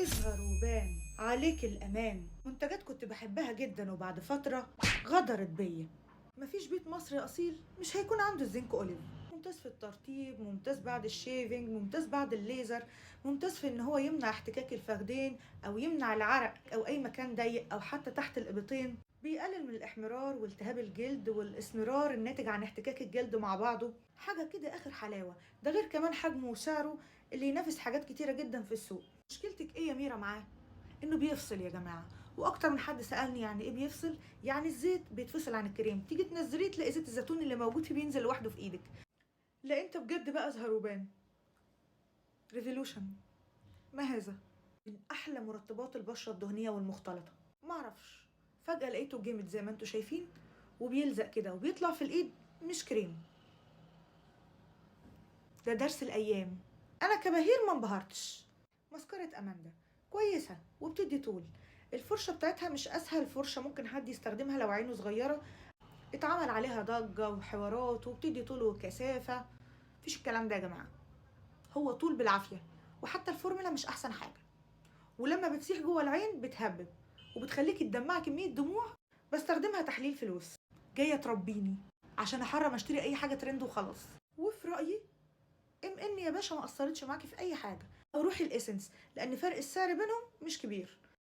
يظهر وبان عليك الأمان. منتجات كنت بحبها جدا وبعد فترة غدرت بيا. مفيش بيت مصري أصيل مش هيكون عنده الزنك أوليف. ممتاز في الترطيب، ممتاز بعد الشيفنج، ممتاز بعد الليزر، ممتاز في ان هو يمنع احتكاك الفخدين او يمنع العرق او اي مكان ضيق او حتى تحت الابطين. بيقلل من الاحمرار والتهاب الجلد والاسمرار الناتج عن احتكاك الجلد مع بعضه. حاجة كده اخر حلاوة. ده غير كمان حجمه وسعره اللي ينافس حاجات كتيرة جدا في السوق. مشكلتك ايه يا ميرا معاه؟ انه بيفصل يا جماعه. واكتر من حد سالني يعني ايه بيفصل. يعني الزيت بيتفصل عن الكريم، تيجي تنزليه تلاقي زيت الزيتون اللي موجود فيه بينزل لوحده في ايدك. لا انت بجد بقى زهروبان. ريفولوشن. ما هذا؟ من احلى مرطبات البشره الدهنيه والمختلطه. معرفش، فجاه لقيته جامد زي ما انتوا شايفين، وبيلزق كده وبيطلع في الايد. مش كريم، ده درس الايام. انا كبهير ما انبهرتش. مسكرة اماندا كويسه وبتدي طول. الفرشه بتاعتها مش اسهل فرشه ممكن حد يستخدمها لو عينه صغيره. اتعمل عليها ضجه وحوارات وبتدي طول وكثافه. مفيش الكلام ده يا جماعه. هو طول بالعافيه. وحتى الفورمولا مش احسن حاجه. ولما بتسيح جوه العين بتهبب وبتخليكي تدمعي كميه دموع. بستخدمها تحليل فلوس. جايه تربيني عشان احرم اشتري اي حاجه ترند وخلاص. وفي رايي ام ان يا باشا ما اثرتش معاكي في اي حاجه. او روحي الاسنس لان فرق السعر بينهم مش كبير.